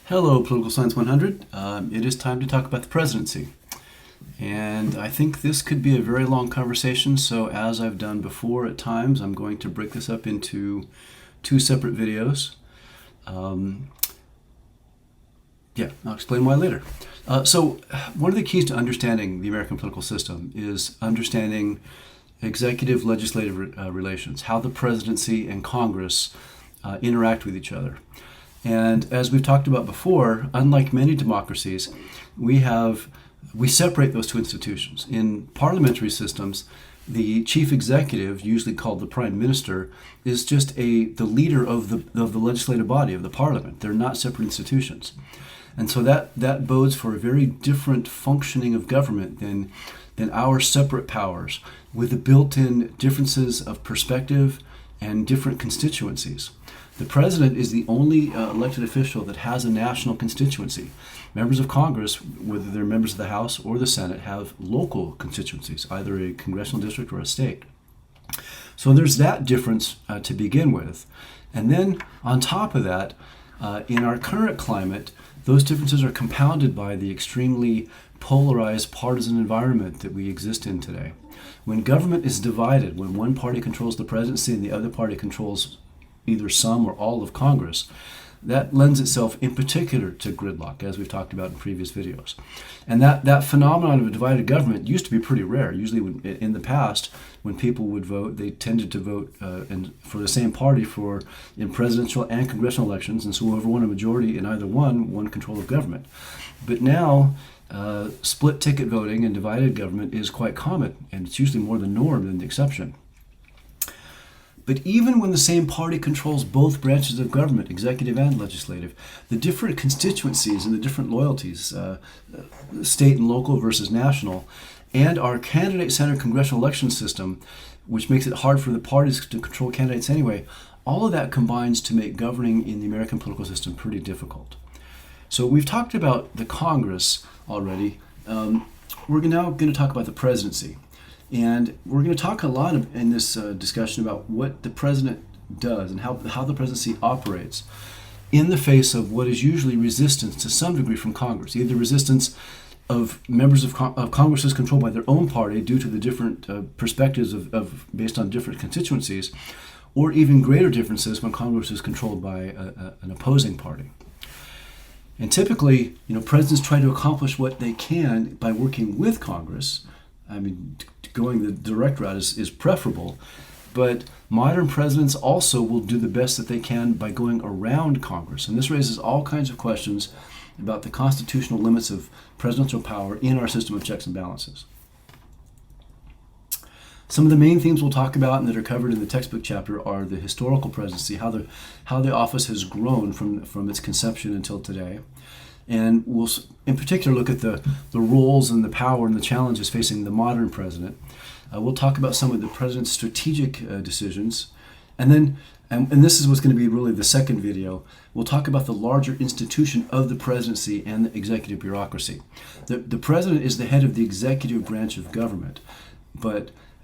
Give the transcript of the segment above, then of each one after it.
Hello, Political Science 100. It is time to talk about the presidency. And I think this could be a very long conversation, so as I've done before at times, I'm going to break this up into two separate videos. I'll explain why later. So one of the keys to understanding the American political system is understanding executive-legislative relations, how the presidency and Congress interact with each other. And as we've talked about before, unlike many democracies, we separate those two institutions. In parliamentary systems, the chief executive, usually called the prime minister, is just the leader of the legislative body, of the parliament. They're not separate institutions. And so that bodes for a very different functioning of government than our separate powers, with the built-in differences of perspective and different constituencies. The president is the only elected official that has a national constituency. Members of Congress, whether they're members of the House or the Senate, have local constituencies, either a congressional district or a state. So there's that difference to begin with. And then on top of that, in our current climate, those differences are compounded by the extremely polarized partisan environment that we exist in today. When government is divided, when one party controls the presidency and the other party controls either some or all of Congress, that lends itself in particular to gridlock, as we've talked about in previous videos. And that phenomenon of a divided government used to be pretty rare. Usually in the past, when people would vote, they tended to vote for the same party in presidential and congressional elections, and so whoever won a majority in either one won control of government. But now, split ticket voting and divided government is quite common, and it's usually more the norm than the exception. But even when the same party controls both branches of government, executive and legislative, the different constituencies and the different loyalties, state and local versus national, and our candidate-centered congressional election system, which makes it hard for the parties to control candidates anyway, all of that combines to make governing in the American political system pretty difficult. So we've talked about the Congress already. We're now going to talk about the presidency. And we're going to talk a lot in this discussion about what the president does and how the presidency operates in the face of what is usually resistance to some degree from Congress, either resistance of members of Congress is controlled by their own party due to the different perspectives based on different constituencies, or even greater differences when Congress is controlled by an opposing party. And typically, presidents try to accomplish what they can by working with Congress. I mean, going the direct route is preferable, but modern presidents also will do the best that they can by going around Congress. And this raises all kinds of questions about the constitutional limits of presidential power in our system of checks and balances. Some of the main themes we'll talk about and that are covered in the textbook chapter are the historical presidency, how the office has grown from its conception until today. And we'll, in particular, look at the roles and the power and the challenges facing the modern president. We'll talk about some of the president's strategic decisions. And then, and this is what's going to be really the second video, we'll talk about the larger institution of the presidency and the executive bureaucracy. The president is the head of the executive branch of government,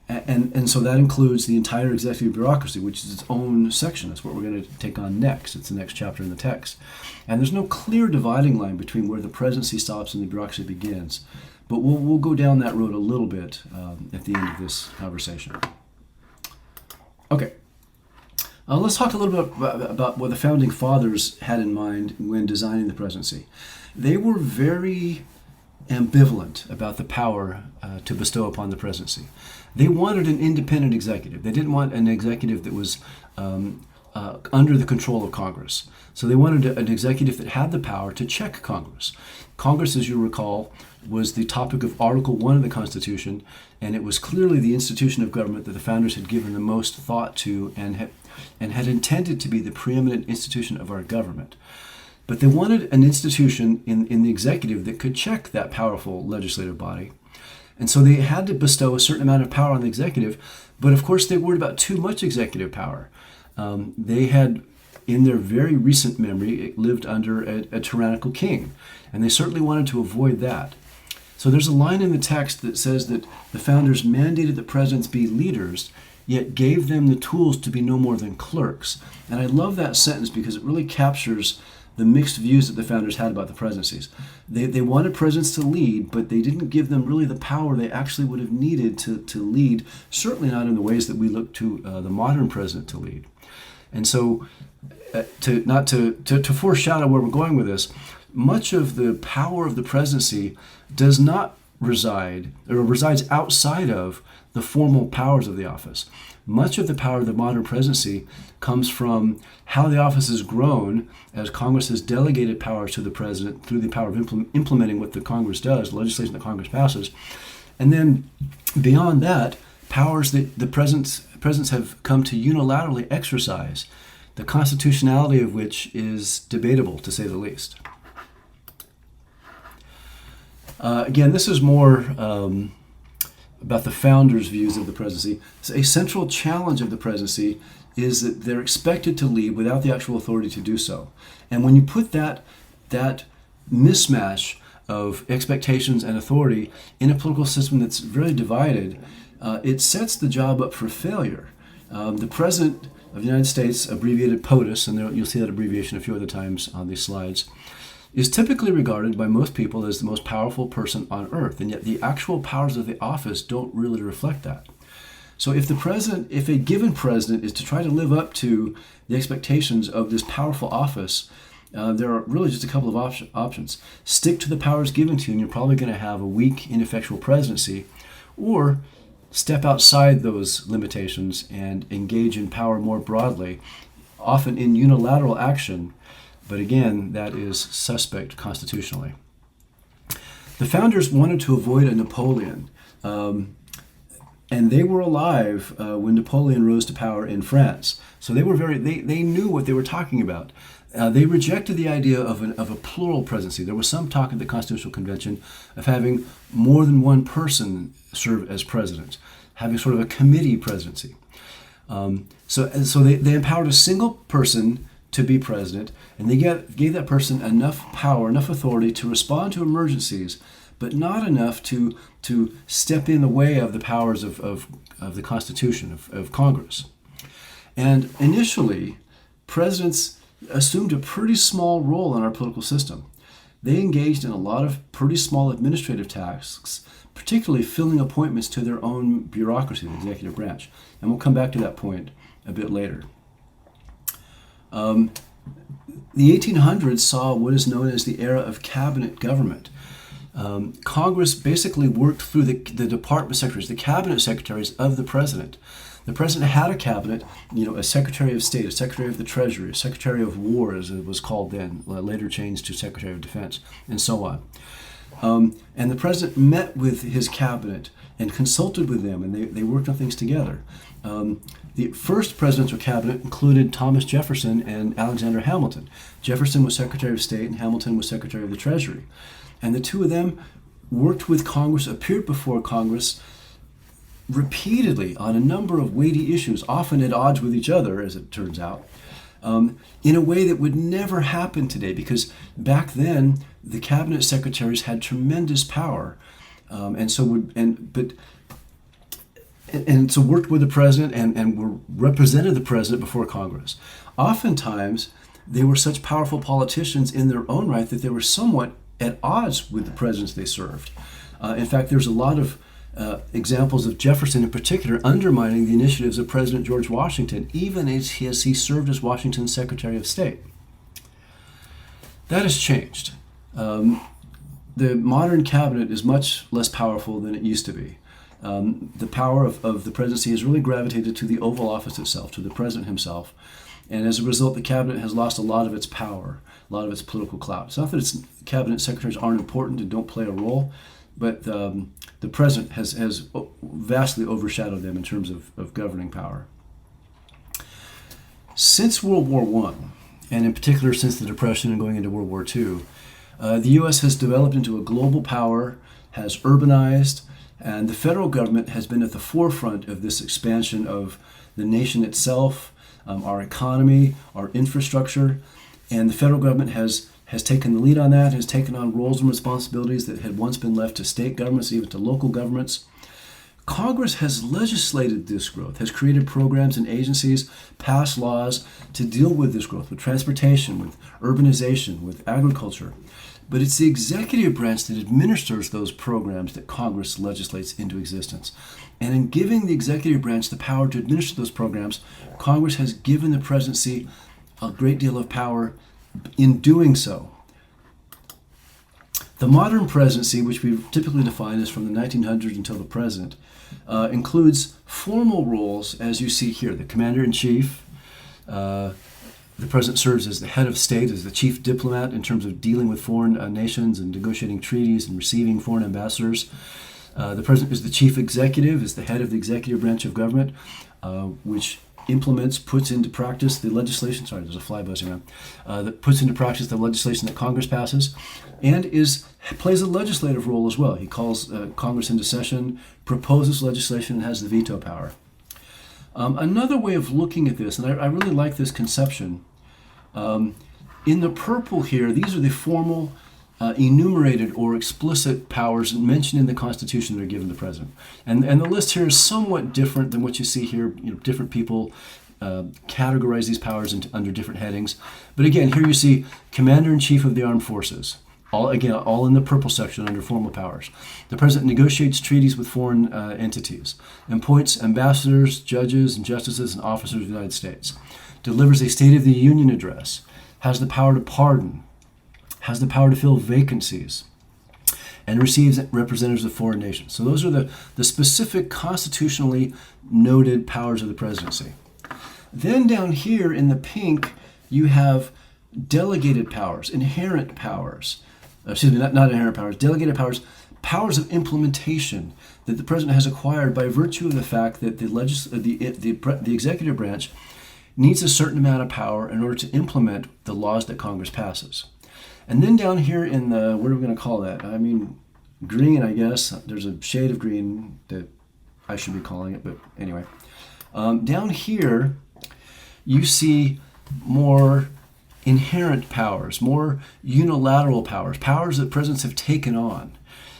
and so that includes the entire executive bureaucracy, which is its own section. That's what we're going to take on next. It's the next chapter in the text. And there's no clear dividing line between where the presidency stops and the bureaucracy begins. But we'll go down that road a little bit at the end of this conversation. Okay. Let's talk a little bit about what the Founding Fathers had in mind when designing the presidency. They were very ambivalent about the power to bestow upon the presidency. They wanted an independent executive. They didn't want an executive that was under the control of Congress. So they wanted an executive that had the power to check Congress. Congress, as you recall, was the topic of Article 1 of the Constitution, and it was clearly the institution of government that the founders had given the most thought to and had intended to be the preeminent institution of our government. But they wanted an institution in the executive that could check that powerful legislative body. And so they had to bestow a certain amount of power on the executive, but of course they worried about too much executive power. They had, in their very recent memory, lived under a tyrannical king, and they certainly wanted to avoid that. So there's a line in the text that says that the founders mandated that presidents be leaders, yet gave them the tools to be no more than clerks. And I love that sentence because it really captures the mixed views that the founders had about the presidencies. They wanted presidents to lead, but they didn't give them really the power they actually would have needed to lead, certainly not in the ways that we look to the modern president to lead. And so, to foreshadow where we're going with this, much of the power of the presidency does not reside, or resides outside of the formal powers of the office. Much of the power of the modern presidency comes from how the office has grown as Congress has delegated powers to the president through the power of implementing what the Congress does, legislation that Congress passes. And then beyond that, powers that the presidents have come to unilaterally exercise, the constitutionality of which is debatable, to say the least. Again, this is more about the founders' views of the presidency. So a central challenge of the presidency is that they're expected to lead without the actual authority to do so. And when you put that mismatch of expectations and authority in a political system that's very divided, it sets the job up for failure. The President of the United States, abbreviated POTUS, and you'll see that abbreviation a few other times on these slides, is typically regarded by most people as the most powerful person on earth, and yet the actual powers of the office don't really reflect that. So if a given president is to try to live up to the expectations of this powerful office, there are really just a couple of options. Stick to the powers given to you, and you're probably going to have a weak, ineffectual presidency, or step outside those limitations and engage in power more broadly, often in unilateral action. But again, that is suspect constitutionally. The founders wanted to avoid a Napoleon, and they were alive when Napoleon rose to power in France. So they knew what they were talking about. They rejected the idea of a plural presidency. There was some talk at the Constitutional Convention of having more than one person serve as president, having sort of a committee presidency. So they empowered a single person to be president, and they gave that person enough power, enough authority to respond to emergencies, but not enough to step in the way of the powers of the Constitution, of Congress. And initially, presidents assumed a pretty small role in our political system. They engaged in a lot of pretty small administrative tasks, particularly filling appointments to their own bureaucracy, the executive branch. And we'll come back to that point a bit later. The 1800s saw what is known as the era of cabinet government. Congress basically worked through the department secretaries, the cabinet secretaries of the president. The president had a cabinet, a Secretary of State, a Secretary of the Treasury, a Secretary of War, as it was called then, later changed to Secretary of Defense, and so on. And the president met with his cabinet and consulted with them, and they worked on things together. The first presidential cabinet included Thomas Jefferson and Alexander Hamilton. Jefferson was Secretary of State and Hamilton was Secretary of the Treasury. And the two of them worked with Congress, appeared before Congress repeatedly on a number of weighty issues, often at odds with each other, as it turns out, in a way that would never happen today, because back then the cabinet secretaries had tremendous power, and so worked with the president and represented the president before Congress. Oftentimes, they were such powerful politicians in their own right that they were somewhat at odds with the presidents they served. In fact, there's a lot of examples of Jefferson in particular undermining the initiatives of President George Washington, even as he served as Washington's Secretary of State. That has changed. The modern cabinet is much less powerful than it used to be. The power of the presidency has really gravitated to the Oval Office itself, to the president himself. And as a result, the cabinet has lost a lot of its power, a lot of its political clout. It's not that cabinet secretaries aren't important and don't play a role, but the president has vastly overshadowed them in terms of governing power. Since World War I, and in particular since the Depression and going into World War II, the U.S. has developed into a global power, has urbanized, and the federal government has been at the forefront of this expansion of the nation itself, our economy, our infrastructure, and the federal government has taken the lead on that, has taken on roles and responsibilities that had once been left to state governments, even to local governments. Congress has legislated this growth, has created programs and agencies, passed laws to deal with this growth, with transportation, with urbanization, with agriculture. But it's the executive branch that administers those programs that Congress legislates into existence. And in giving the executive branch the power to administer those programs, Congress has given the presidency a great deal of power in doing so. The modern presidency, which we typically define as from the 1900s until the present, includes formal roles, as you see here. The commander-in-chief, the president serves as the head of state, as the chief diplomat in terms of dealing with foreign nations and negotiating treaties and receiving foreign ambassadors. The president is the chief executive, is the head of the executive branch of government, which implements, puts into practice the legislation. Sorry, there's a fly buzzing around. That puts into practice the legislation that Congress passes, and plays a legislative role as well. He calls Congress into session, proposes legislation, and has the veto power. Another way of looking at this, and I really like this conception, in the purple here, these are the formal, enumerated or explicit powers mentioned in the Constitution that are given to the president. And the list here is somewhat different than what you see here. Different people categorize these powers under different headings. But again, here you see Commander-in-Chief of the Armed Forces. All in the purple section under formal powers. The president negotiates treaties with foreign entities, appoints ambassadors, judges, and justices and officers of the United States, delivers a State of the Union address, has the power to pardon, has the power to fill vacancies, and receives representatives of foreign nations. So those are the specific constitutionally noted powers of the presidency. Then down here in the pink, you have delegated powers, inherent powers. Not inherent powers, delegated powers, powers of implementation that the president has acquired by virtue of the fact that the executive branch needs a certain amount of power in order to implement the laws that Congress passes. And then down here in the, what are we going to call that? I mean, green, I guess. There's a shade of green that I should be calling it, but anyway. Down here, you see more inherent powers, more unilateral powers, powers that presidents have taken on.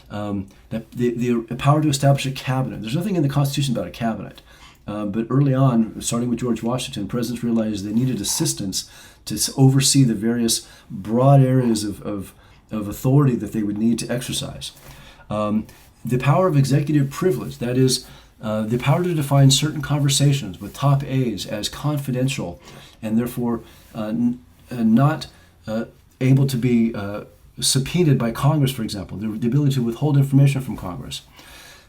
The power to establish a cabinet. There's nothing in the Constitution about a cabinet. But early on, starting with George Washington, presidents realized they needed assistance to oversee the various broad areas of authority that they would need to exercise. The power of executive privilege, that is, the power to define certain conversations with top aides as confidential and therefore not able to be subpoenaed by Congress, for example, the ability to withhold information from Congress.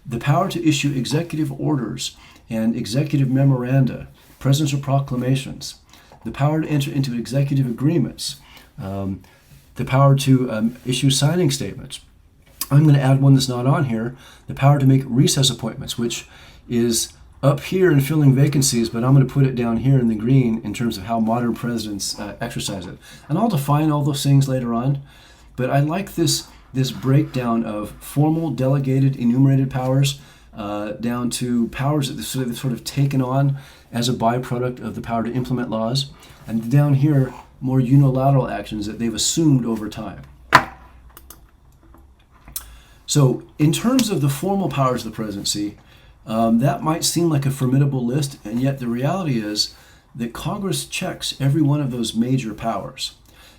The power to issue executive orders and executive memoranda, presidential proclamations, the power to enter into executive agreements, the power to issue signing statements. I'm going to add one that's not on here, the power to make recess appointments, which is up here in filling vacancies, but I'm going to put it down here in the green in terms of how modern presidents exercise it. And I'll define all those things later on, but I like this breakdown of formal, delegated, enumerated powers down to powers that they've sort of taken on as a byproduct of the power to implement laws, and down here, more unilateral actions that they've assumed over time. So in terms of the formal powers of the presidency, that might seem like a formidable list, and yet the reality is that Congress checks every one of those major powers.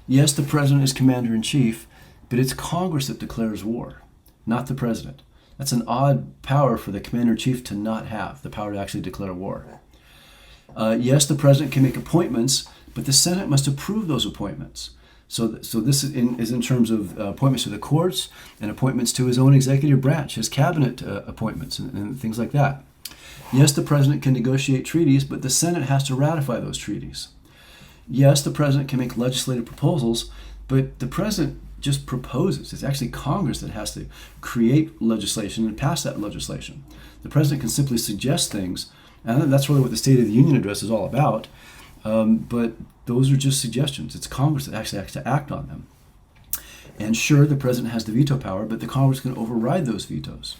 Yes, the president is commander-in-chief, but it's Congress that declares war, not the president. That's an odd power for the commander-in-chief to not have, the power to actually declare war. Yes, the president can make appointments, but the Senate must approve those appointments. So this is in terms of appointments to the courts and appointments to his own executive branch, his cabinet appointments and things like that. Yes, the president can negotiate treaties, but the Senate has to ratify those treaties. Yes, the president can make legislative proposals, but the president just proposes. It's actually Congress that has to create legislation and pass that legislation. The president can simply suggest things, and that's really what the State of the Union address is all about. But those are just suggestions. It's Congress that actually has to act on them. And sure, the president has the veto power, but the Congress can override those vetoes.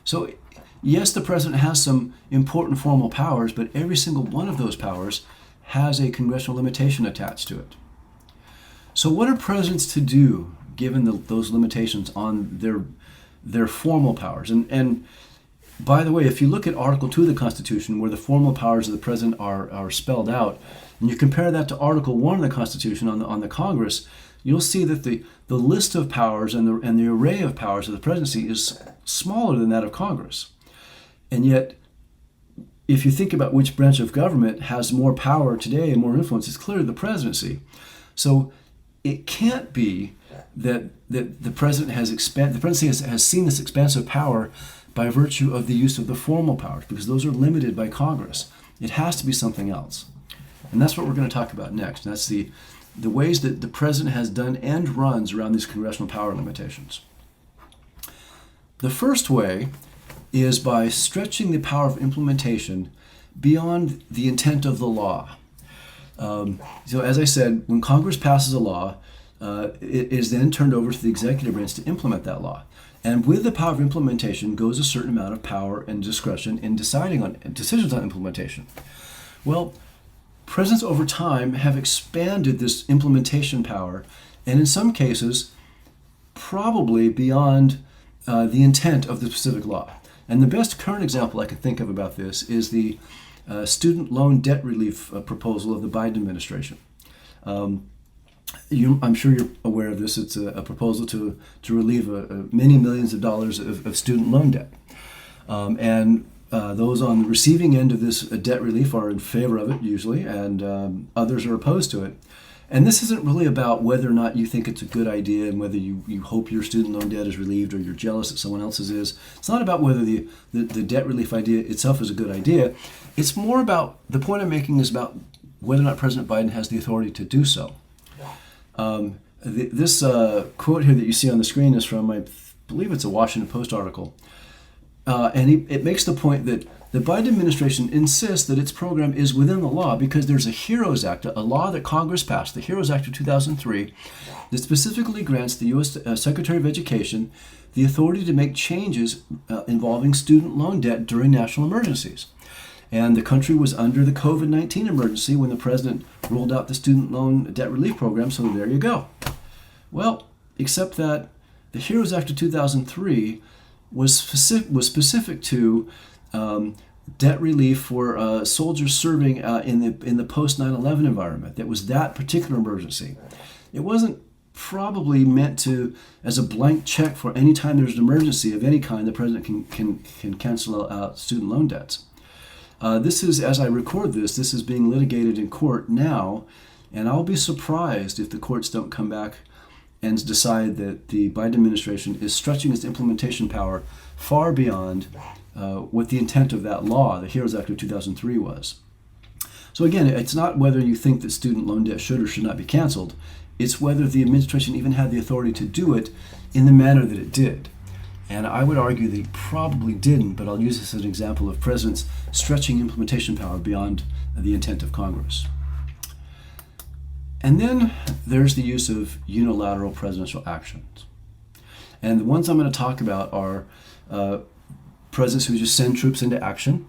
So yes, the president has some important formal powers, but every single one of those powers has a congressional limitation attached to it. So what are presidents to do given those limitations on their formal powers? And by the way, if you look at Article 2 of the Constitution, where the formal powers of the president are spelled out, and you compare that to Article 1 of the Constitution on the Congress, you'll see that the list of powers and the array of powers of the presidency is smaller than that of Congress. And yet, if you think about which branch of government has more power today and more influence, it's clearly the presidency. So it can't be that the president the presidency has seen this expansive power by virtue of the use of the formal powers, because those are limited by Congress. It has to be something else. And that's what we're going to talk about next. And that's the ways that the president has done end runs around these congressional power limitations. The first way is by stretching the power of implementation beyond the intent of the law. So as I said, when Congress passes a law, it is then turned over to the executive branch to implement that law. And with the power of implementation goes a certain amount of power and discretion in deciding on decisions on implementation. Well, presidents over time have expanded this implementation power, and in some cases, probably beyond the intent of the specific law. And the best current example I can think of about this is the student loan debt relief proposal of the Biden administration. I'm sure you're aware of this. It's a proposal to relieve many millions of dollars of student loan debt. And those on the receiving end of this debt relief are in favor of it usually, and others are opposed to it. And this isn't really about whether or not you think it's a good idea and whether you hope your student loan debt is relieved or you're jealous that someone else's is. It's not about whether the debt relief idea itself is a good idea. It's more about, the point I'm making is about whether or not President Biden has the authority to do so. This quote here that you see on the screen is from, I believe it's a Washington Post article. And it makes the point that the Biden administration insists that its program is within the law because there's a HEROES Act, a law that Congress passed, the HEROES Act of 2003, that specifically grants the U.S. Secretary of Education the authority to make changes involving student loan debt during national emergencies. And the country was under the COVID-19 emergency when the president rolled out the student loan debt relief program, so there you go. Well, except that the HEROES Act of 2003 was specific to debt relief for soldiers serving in the post 9/11 environment. That was that particular emergency. It wasn't probably meant to as a blank check for any time there's an emergency of any kind. The president can cancel out student loan debts. This is, as I record this is being litigated in court now, and I'll be surprised if the courts don't come back and decide that the Biden administration is stretching its implementation power far beyond what the intent of that law, the HEROES Act of 2003, was. So again, it's not whether you think that student loan debt should or should not be canceled. It's whether the administration even had the authority to do it in the manner that it did. And I would argue that he probably didn't, but I'll use this as an example of presidents stretching implementation power beyond the intent of Congress. And then there's the use of unilateral presidential actions. And the ones I'm going to talk about are presidents who just send troops into action,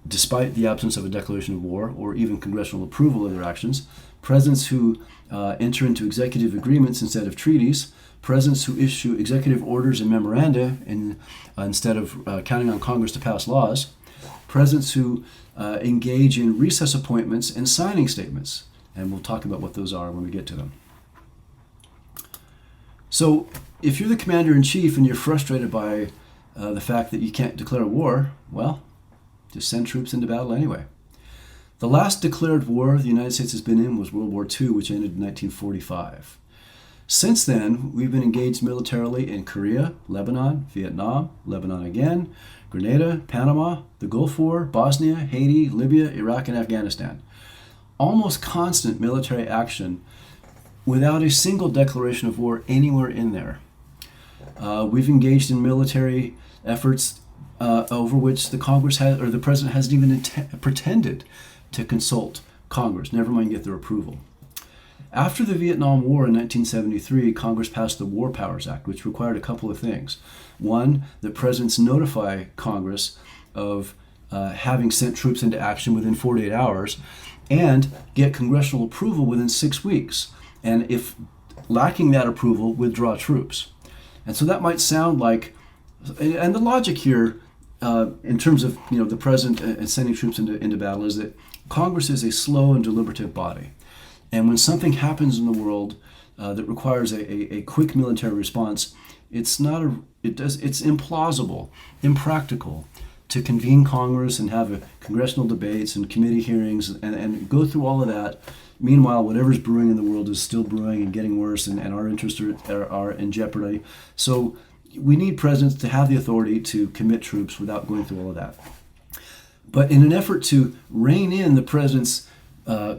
despite the absence of a declaration of war or even congressional approval of their actions, presidents who enter into executive agreements instead of treaties, presidents who issue executive orders and memoranda instead of counting on Congress to pass laws, presidents who engage in recess appointments and signing statements. And we'll talk about what those are when we get to them. So if you're the commander-in-chief and you're frustrated by the fact that you can't declare war, well, just send troops into battle anyway. The last declared war the United States has been in was World War II, which ended in 1945. Since then, we've been engaged militarily in Korea, Lebanon, Vietnam, Lebanon again, Grenada, Panama, the Gulf War, Bosnia, Haiti, Libya, Iraq, and Afghanistan. Almost constant military action without a single declaration of war anywhere in there. We've engaged in military efforts over which the Congress has, or the president hasn't even pretended to consult Congress, never mind get their approval. After the Vietnam War in 1973, Congress passed the War Powers Act, which required a couple of things. One, that presidents notify Congress of having sent troops into action within 48 hours and get congressional approval within 6 weeks. And if lacking that approval, withdraw troops. And so that might sound like, and the logic here in terms of the president and sending troops into battle, is that Congress is a slow and deliberative body, and when something happens in the world that requires a quick military response, it's implausible, impractical to convene Congress and have congressional debates and committee hearings and go through all of that. Meanwhile, whatever's brewing in the world is still brewing and getting worse, and our interests are in jeopardy. So we need presidents to have the authority to commit troops without going through all of that. But in an effort to rein in the president's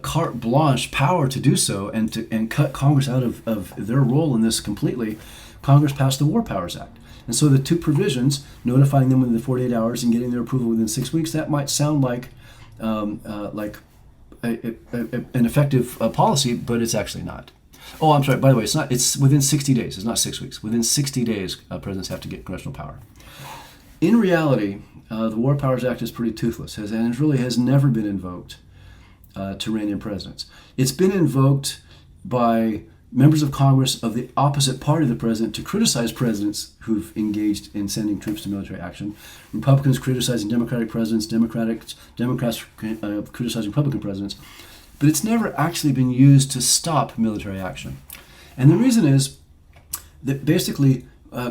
carte blanche power to do so and cut Congress out of their role in this completely, Congress passed the War Powers Act. And so the two provisions, notifying them within 48 hours and getting their approval within 6 weeks, that might sound like an effective policy, but it's actually not. Oh, I'm sorry. By the way, it's within 60 days. It's not 6 weeks. Within 60 days, presidents have to get congressional power. In reality, the War Powers Act is pretty toothless, and it really has never been invoked to rein in presidents. It's been invoked by members of Congress of the opposite party of the president to criticize presidents who've engaged in sending troops to military action. Republicans criticizing Democratic presidents, Democrats criticizing Republican presidents. But it's never actually been used to stop military action. And the reason is that basically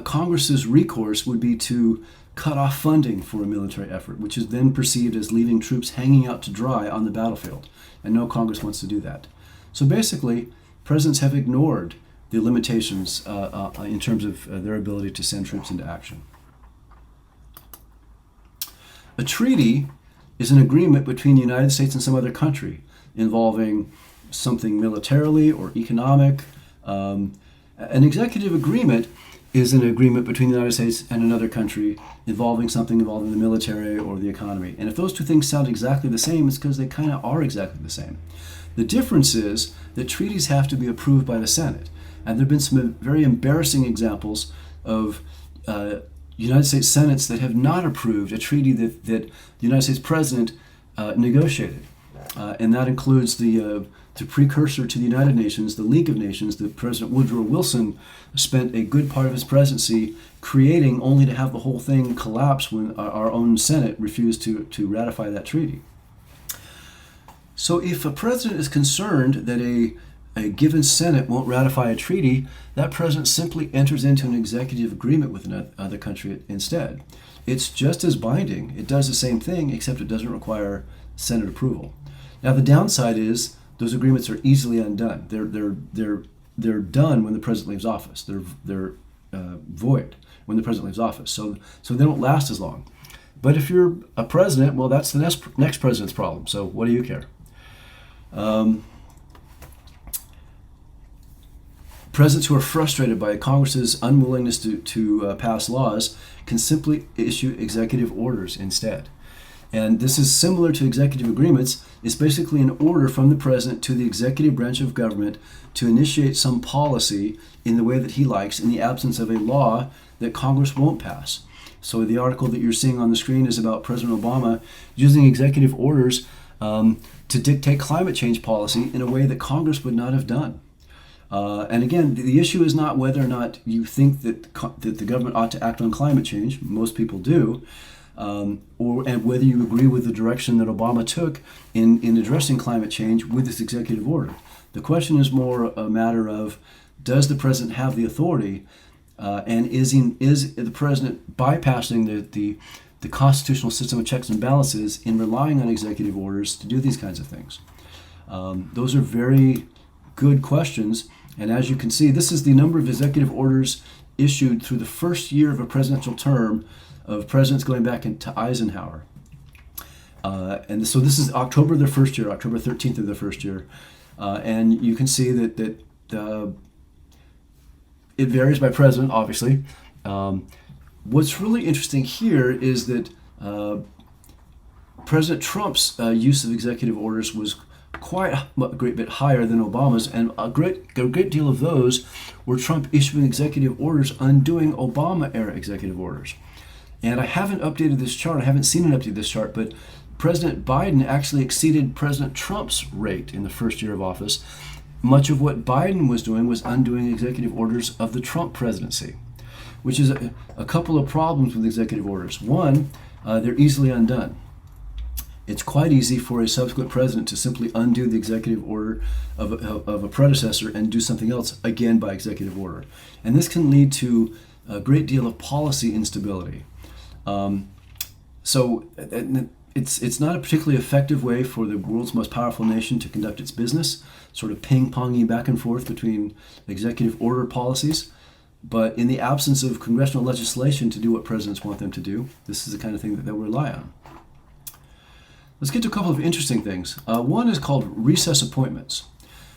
Congress's recourse would be to cut off funding for a military effort, which is then perceived as leaving troops hanging out to dry on the battlefield. And no Congress wants to do that. So basically, presidents have ignored the limitations in terms of their ability to send troops into action. A treaty is an agreement between the United States and some other country involving something militarily or economic. An executive agreement is an agreement between the United States and another country involving something involving the military or the economy. And if those two things sound exactly the same, it's because they kind of are exactly the same. The difference is that treaties have to be approved by the Senate. And there have been some very embarrassing examples of United States Senates that have not approved a treaty that the United States President negotiated. And that includes the precursor to the United Nations, the League of Nations, that President Woodrow Wilson spent a good part of his presidency creating, only to have the whole thing collapse when our own Senate refused to ratify that treaty. So if a president is concerned that a given Senate won't ratify a treaty, that president simply enters into an executive agreement with another country instead. It's just as binding. It does the same thing, except it doesn't require Senate approval. Now the downside is those agreements are easily undone. They're done when the president leaves office. They're void when the president leaves office. So they don't last as long. But if you're a president, well, that's the next president's problem. So what do you care? Presidents who are frustrated by Congress's unwillingness to pass laws can simply issue executive orders instead. And this is similar to executive agreements. It's basically an order from the president to the executive branch of government to initiate some policy in the way that he likes in the absence of a law that Congress won't pass. So the article that you're seeing on the screen is about President Obama using executive orders to dictate climate change policy in a way that Congress would not have done. And again, the issue is not whether or not you think that the government ought to act on climate change. Most people do. And whether you agree with the direction that Obama took in addressing climate change with this executive order. The question is more a matter of, does the president have the authority, and is the president bypassing the constitutional system of checks and balances in relying on executive orders to do these kinds of things? Those are very good questions. And as you can see, this is the number of executive orders issued through the first year of a presidential term of presidents going back into Eisenhower. And so this is October of their first year, October 13th of their first year. And you can see that it varies by president, obviously. What's really interesting here is that President Trump's use of executive orders was quite a great bit higher than Obama's, and a great deal of those were Trump issuing executive orders undoing Obama-era executive orders. And I haven't updated this chart. I haven't seen an update of this chart, but President Biden actually exceeded President Trump's rate in the first year of office. Much of what Biden was doing was undoing executive orders of the Trump presidency. which is a couple of problems with executive orders. One, they're easily undone. It's quite easy for a subsequent president to simply undo the executive order of a predecessor and do something else again by executive order. And this can lead to a great deal of policy instability. So it's not a particularly effective way for the world's most powerful nation to conduct its business, sort of ping-ponging back and forth between executive order policies. But in the absence of congressional legislation to do what presidents want them to do, this is the kind of thing that they'll rely on. Let's get to a couple of interesting things. One is called recess appointments.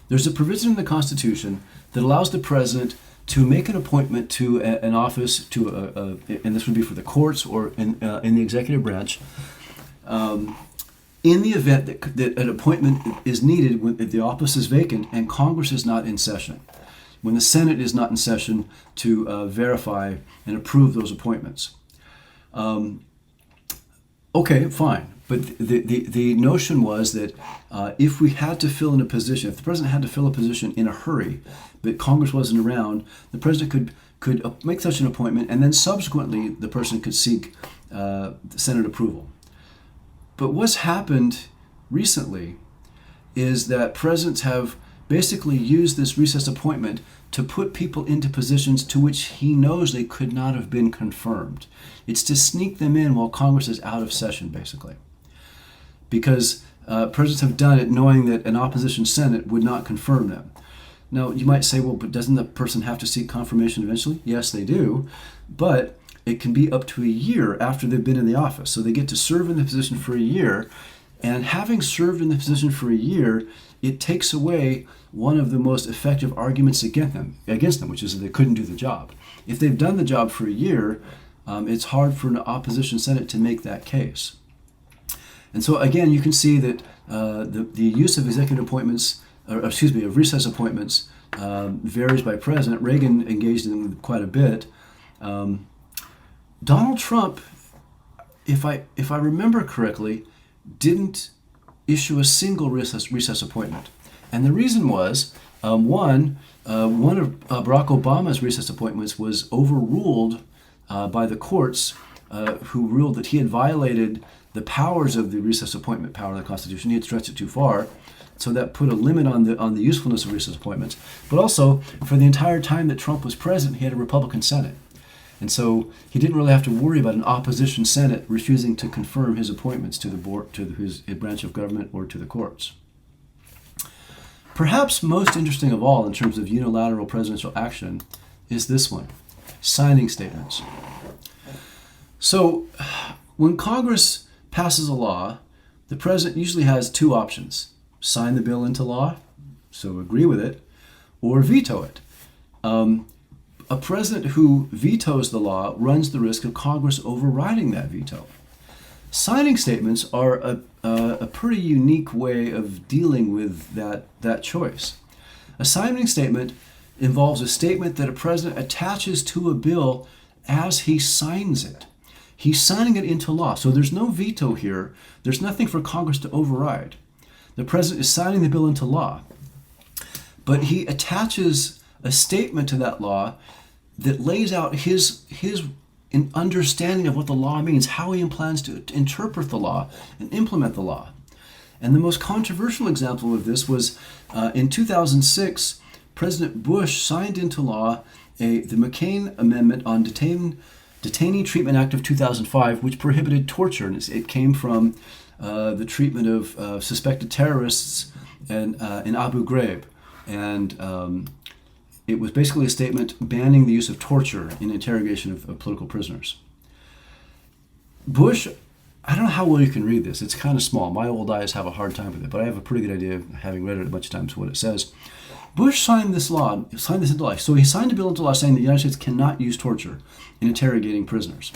There's a provision in the Constitution that allows the president to make an appointment to an office, and this would be for the courts or in the executive branch, in the event that an appointment is needed when the office is vacant and Congress is not in session, when the Senate is not in session to verify and approve those appointments. Okay, fine. But the notion was that if we had to fill in a position, if the president had to fill a position in a hurry, but Congress wasn't around, the president could make such an appointment, and then subsequently the person could seek Senate approval. But what's happened recently is that presidents have basically used this recess appointment to put people into positions to which he knows they could not have been confirmed. It's to sneak them in while Congress is out of session, basically. Because presidents have done it knowing that an opposition Senate would not confirm them. Now, you might say, well, but doesn't the person have to seek confirmation eventually? Yes, they do. But it can be up to a year after they've been in the office. So they get to serve in the position for a year. And having served in the position for a year, it takes away one of the most effective arguments against them, which is that they couldn't do the job. If they've done the job for a year, it's hard for an opposition Senate to make that case. And so again, you can see that the use of executive appointments, of recess appointments, varies by president. Reagan engaged in them quite a bit. Donald Trump, if I remember correctly, didn't issue a single recess appointment. And the reason was, one of Barack Obama's recess appointments was overruled by the courts, who ruled that he had violated the powers of the recess appointment power of the Constitution. He had stretched it too far. So that put a limit on the usefulness of recess appointments. But also, for the entire time that Trump was president, he had a Republican Senate. And so he didn't really have to worry about an opposition Senate refusing to confirm his appointments to the board, to his branch of government, or to the courts. Perhaps most interesting of all in terms of unilateral presidential action is this one, signing statements. So when Congress passes a law, the president usually has two options: sign the bill into law, so agree with it, or veto it. A president who vetoes the law runs the risk of Congress overriding that veto. Signing statements are a pretty unique way of dealing with that choice. A signing statement involves a statement that a president attaches to a bill as he signs it. He's signing it into law. So there's no veto here. There's nothing for Congress to override. The president is signing the bill into law. But he attaches a statement to that law that lays out his understanding of what the law means, how he plans to interpret the law and implement the law. And the most controversial example of this was in 2006, President Bush signed into law the McCain Amendment on Detainee Treatment Act of 2005, which prohibited torture. And it came from the treatment of suspected terrorists in Abu Ghraib. And it was basically a statement banning the use of torture in interrogation of political prisoners. Bush, I don't know how well you can read this. It's kind of small. My old eyes have a hard time with it, but I have a pretty good idea, having read it a bunch of times, what it says. Bush signed this into law. So he signed a bill into law saying the United States cannot use torture in interrogating prisoners.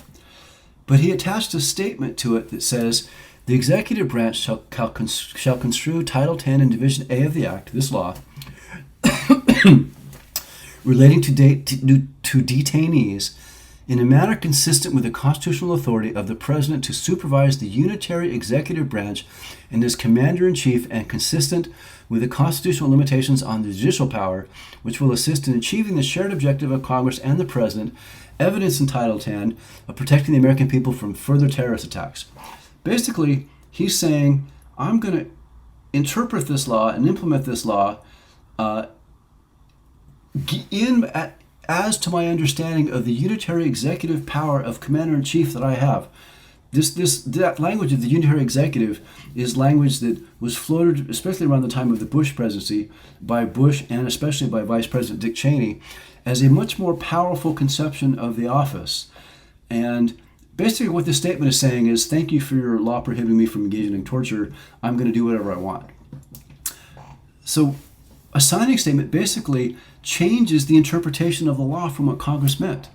But he attached a statement to it that says, the executive branch shall construe Title 10 and Division A of the Act, this law, relating to detainees in a manner consistent with the constitutional authority of the President to supervise the unitary executive branch and as Commander-in-Chief, and consistent with the constitutional limitations on the judicial power, which will assist in achieving the shared objective of Congress and the President, evidenced in Title 10, of protecting the American people from further terrorist attacks. Basically, he's saying, I'm going to interpret this law and implement this law as to my understanding of the unitary executive power of Commander-in-Chief that I have. That language of the unitary executive is language that was floated, especially around the time of the Bush presidency, by Bush and especially by Vice President Dick Cheney, as a much more powerful conception of the office. And basically what this statement is saying is, thank you for your law prohibiting me from engaging in torture. I'm going to do whatever I want. So a signing statement basically changes the interpretation of the law from what Congress meant.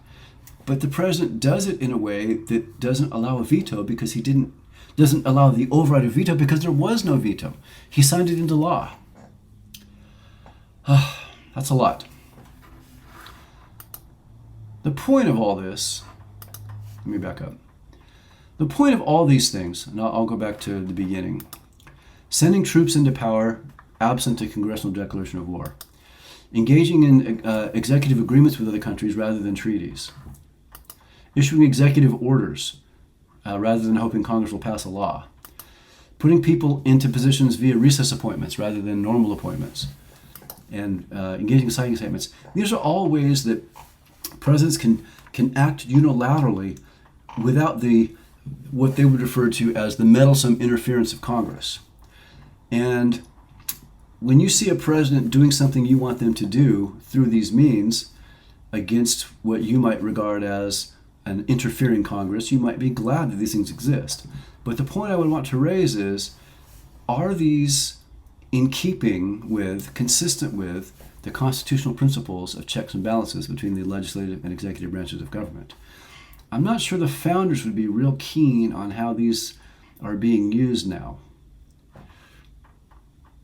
But the president does it in a way that doesn't allow a veto because doesn't allow the override of veto because there was no veto. He signed it into law. That's a lot. The point of all this, let me back up. The point of all these things, and I'll go back to the beginning, sending troops into power absent a congressional declaration of war, engaging in executive agreements with other countries rather than treaties, issuing executive orders rather than hoping Congress will pass a law, putting people into positions via recess appointments rather than normal appointments, and engaging in signing statements. These are all ways that presidents can act unilaterally without what they would refer to as the meddlesome interference of Congress. And when you see a president doing something you want them to do through these means against what you might regard as an interfering Congress, you might be glad that these things exist. But the point I would want to raise is, are these in keeping with, consistent with, the constitutional principles of checks and balances between the legislative and executive branches of government? I'm not sure the founders would be real keen on how these are being used now.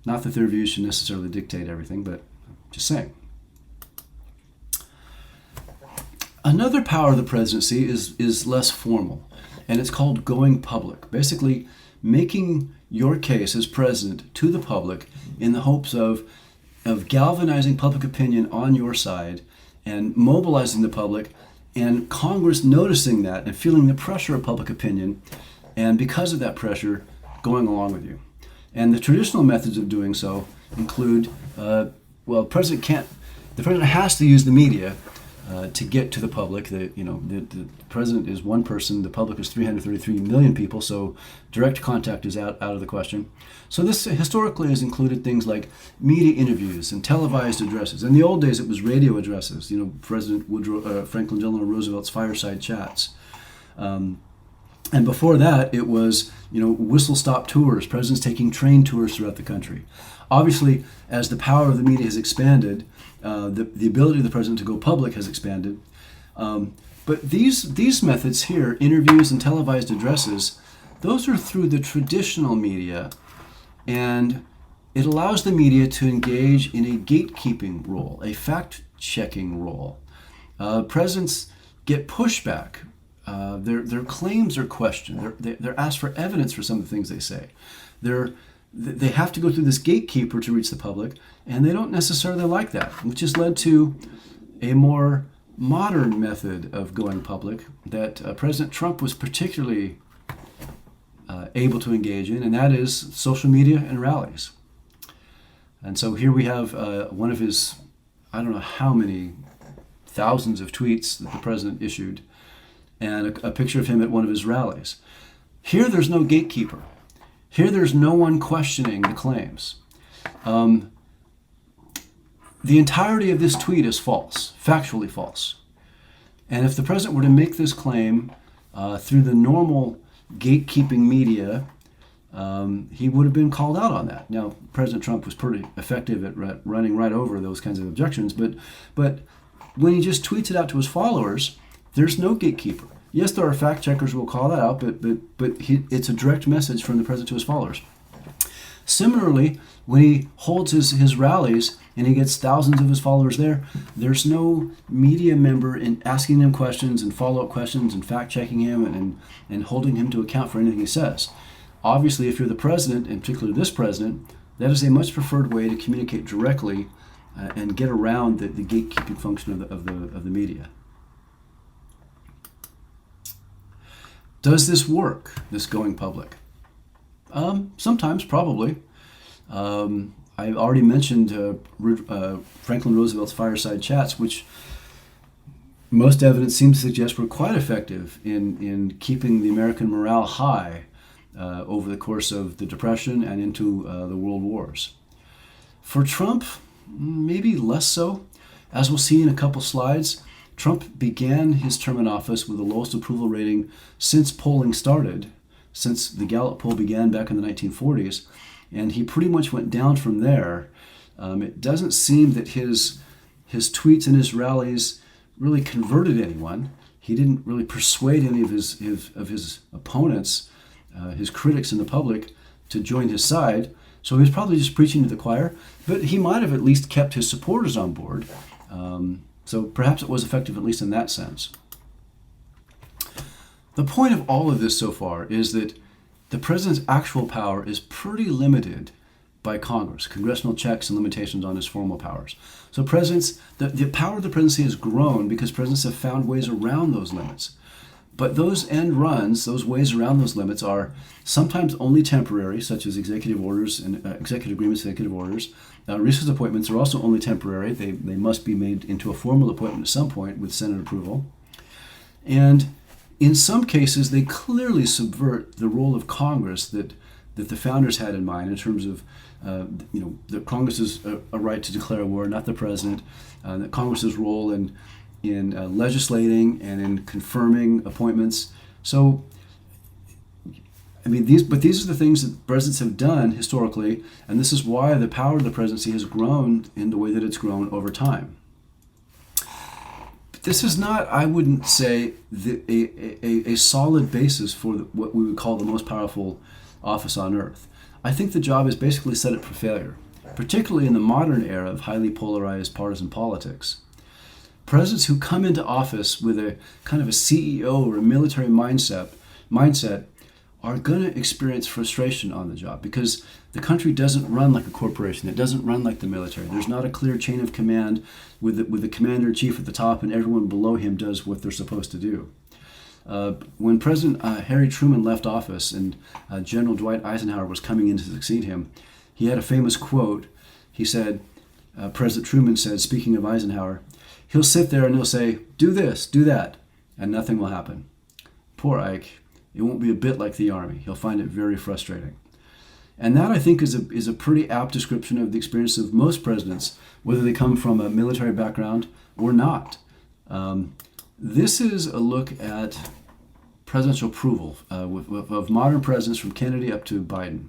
Not that their views should necessarily dictate everything, but just saying. Another power of the presidency is less formal, and it's called going public. Basically, making your case as president to the public in the hopes of galvanizing public opinion on your side and mobilizing the public, and Congress noticing that and feeling the pressure of public opinion, and because of that pressure, going along with you. And the traditional methods of doing so include, the president has to use the media to get to the public. The president is one person, the public is 333 million people, so direct contact is out of the question. So this historically has included things like media interviews and televised addresses. In the old days, it was radio addresses, President Franklin Delano Roosevelt's fireside chats. And before that, it was, whistle-stop tours, presidents taking train tours throughout the country. Obviously, as the power of the media has expanded, the ability of the president to go public has expanded. But these methods here, interviews and televised addresses, those are through the traditional media, and it allows the media to engage in a gatekeeping role, a fact-checking role. Presidents get pushback. Their claims are questioned. They're asked for evidence for some of the things they say. They have to go through this gatekeeper to reach the public, and they don't necessarily like that, which has led to a more modern method of going public that President Trump was particularly able to engage in, and that is social media and rallies. And so here we have one of his, I don't know how many thousands of tweets that the president issued, and a picture of him at one of his rallies. Here there's no gatekeeper. Here there's no one questioning the claims. The entirety of this tweet is false, factually false. And if the president were to make this claim through the normal gatekeeping media, he would have been called out on that. Now, President Trump was pretty effective at running right over those kinds of objections, but when he just tweets it out to his followers, there's no gatekeeper. Yes, there are fact checkers who will call that out, but it's a direct message from the president to his followers. Similarly, when he holds his rallies and he gets thousands of his followers there. There's no media member in asking him questions and follow-up questions and fact-checking him and holding him to account for anything he says. Obviously, if you're the president, and particularly this president, that is a much preferred way to communicate directly and get around the gatekeeping function of the media. Does this work, this going public? Sometimes, probably. I already mentioned Franklin Roosevelt's fireside chats, which most evidence seems to suggest were quite effective in keeping the American morale high over the course of the Depression and into the World Wars. For Trump, maybe less so. As we'll see in a couple slides, Trump began his term in office with the lowest approval rating since polling started, since the Gallup poll began back in the 1940s, and he pretty much went down from there. It doesn't seem that his tweets and his rallies really converted anyone. He didn't really persuade any of his opponents, his critics in the public, to join his side. So he was probably just preaching to the choir, but he might have at least kept his supporters on board. So perhaps it was effective, at least in that sense. The point of all of this so far is that the president's actual power is pretty limited by Congress, congressional checks and limitations on his formal powers. So the power of the presidency has grown because presidents have found ways around those limits. But those end runs, those ways around those limits, are sometimes only temporary, such as executive orders and executive agreements, executive orders. Recess appointments are also only temporary. They must be made into a formal appointment at some point with Senate approval. And in some cases, they clearly subvert the role of Congress that the founders had in mind in terms of, that Congress is a right to declare war, not the president. That Congress's role in legislating and in confirming appointments. So, these are the things that presidents have done historically, and this is why the power of the presidency has grown in the way that it's grown over time. But this is not, I wouldn't say, a solid basis for what we would call the most powerful office on earth. I think the job is basically set up for failure, particularly in the modern era of highly polarized partisan politics. Presidents who come into office with a kind of a CEO or a military mindset are going to experience frustration on the job because the country doesn't run like a corporation. It doesn't run like the military. There's not a clear chain of command with the commander-in-chief at the top and everyone below him does what they're supposed to do. When President Harry Truman left office and General Dwight Eisenhower was coming in to succeed him, he had a famous quote. He said, President Truman said, speaking of Eisenhower, he'll sit there and he'll say, do this, do that, and nothing will happen. Poor Ike. It won't be a bit like the Army. He'll find it very frustrating. And that, I think, is a pretty apt description of the experience of most presidents, whether they come from a military background or not. This is a look at presidential approval of modern presidents from Kennedy up to Biden.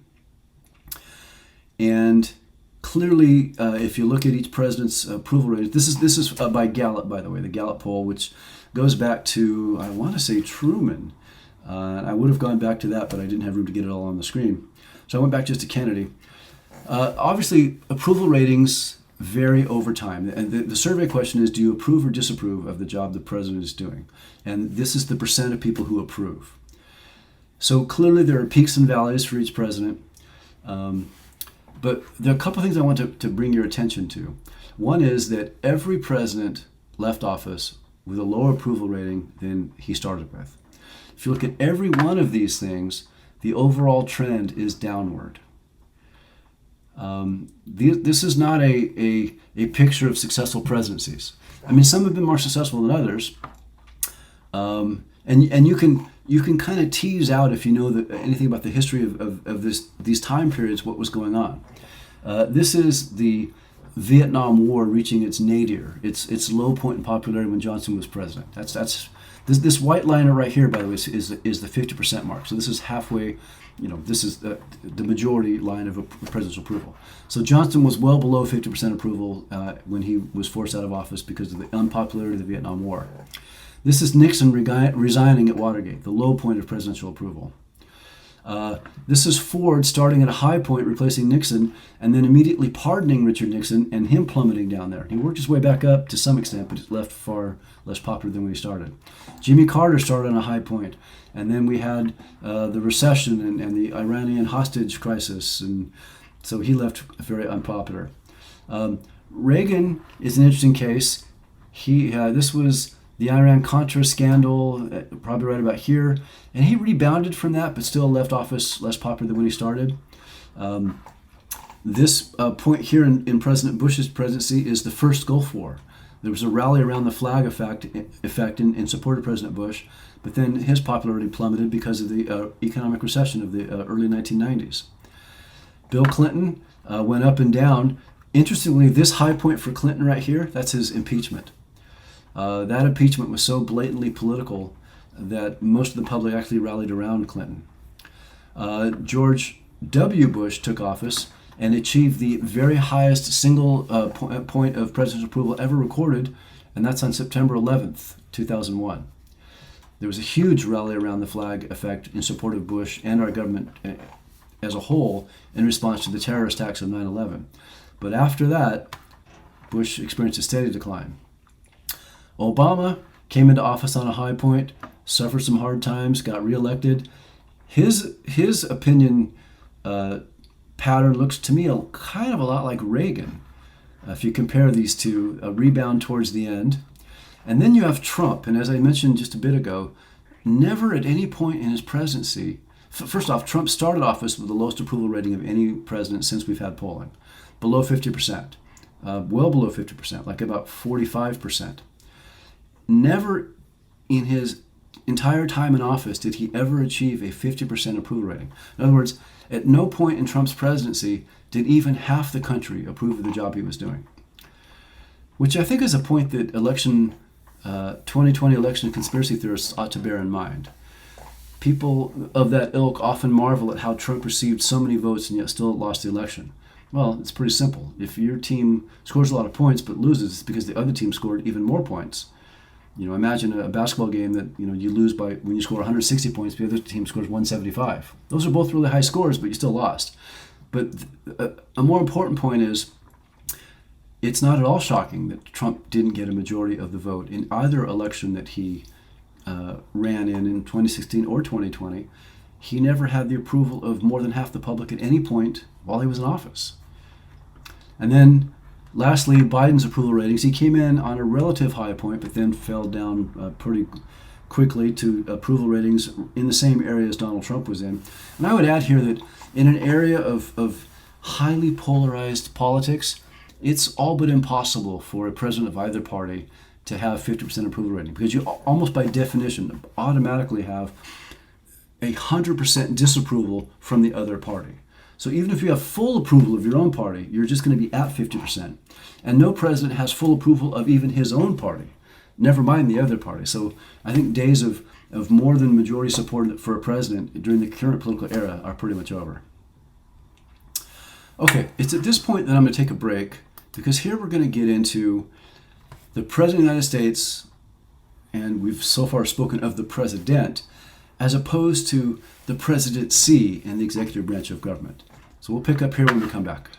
And clearly, if you look at each president's approval rating, this is by Gallup, by the way, the Gallup poll, which goes back to, I want to say, Truman. I would have gone back to that, but I didn't have room to get it all on the screen. So I went back just to Kennedy. Obviously, approval ratings vary over time. And the survey question is, do you approve or disapprove of the job the president is doing? And this is the percent of people who approve. So clearly there are peaks and valleys for each president. But there are a couple of things I want to bring your attention to. One is that every president left office with a lower approval rating than he started with. If you look at every one of these things, the overall trend is downward. This is not a picture of successful presidencies. Some have been more successful than others, and you can kind of tease out, if you know anything about the history of these time periods, what was going on. This is the Vietnam War reaching its nadir, its low point in popularity when Johnson was president. This white liner right here, by the way, is the 50% mark. So this is halfway. This is the majority line of presidential approval. So Johnson was well below 50% approval when he was forced out of office because of the unpopularity of the Vietnam War. This is Nixon resigning at Watergate, the low point of presidential approval. This is Ford starting at a high point, replacing Nixon, and then immediately pardoning Richard Nixon and him plummeting down there. He worked his way back up to some extent, but left far less popular than when he started. Jimmy Carter started on a high point, and then we had the recession and the Iranian hostage crisis, and so he left very unpopular. Reagan is an interesting case. This was the Iran-Contra scandal, probably right about here, and he rebounded from that, but still left office less popular than when he started. This point here in President Bush's presidency is the first Gulf War. There was a rally around the flag effect in support of President Bush, but then his popularity plummeted because of the economic recession of the early 1990s. Bill Clinton went up and down. Interestingly, this high point for Clinton right here, that's his impeachment. That impeachment was so blatantly political that most of the public actually rallied around Clinton. George W. Bush took office and achieved the very highest single point of presidential approval ever recorded, and that's on September 11th, 2001. There was a huge rally around the flag effect in support of Bush and our government as a whole in response to the terrorist attacks of 9/11. But after that, Bush experienced a steady decline. Obama came into office on a high point, suffered some hard times, got reelected. His opinion pattern looks to me kind of a lot like Reagan. If you compare these two, a rebound towards the end. And then you have Trump, and as I mentioned just a bit ago, never at any point in his presidency, first off, Trump started office with the lowest approval rating of any president since we've had polling, below 50%, well below 50%, like about 45%. Never in his entire time in office did he ever achieve a 50% approval rating. In other words, at no point in Trump's presidency did even half the country approve of the job he was doing, which I think is a point that 2020 election conspiracy theorists ought to bear in mind. People of that ilk often marvel at how Trump received so many votes and yet still lost the election. Well, it's pretty simple. If your team scores a lot of points but loses, it's because the other team scored even more points. Imagine a basketball game that you lose by when you score 160 points, the other team scores 175. Those are both really high scores, but you still lost. But a more important point is, it's not at all shocking that Trump didn't get a majority of the vote in either election that he ran in 2016 or 2020. He never had the approval of more than half the public at any point while he was in office. And then lastly, Biden's approval ratings. He came in on a relative high point, but then fell down pretty quickly to approval ratings in the same area as Donald Trump was in. And I would add here that in an area of highly polarized politics, it's all but impossible for a president of either party to have 50% approval rating, because you almost by definition automatically have 100% disapproval from the other party. So even if you have full approval of your own party, you're just going to be at 50%. And no president has full approval of even his own party, never mind the other party. So I think days of more than majority support for a president during the current political era are pretty much over. Okay, it's at this point that I'm going to take a break, because here we're going to get into the President of the United States, and we've so far spoken of the President, as opposed to the presidency and the executive branch of government. So we'll pick up here when we come back.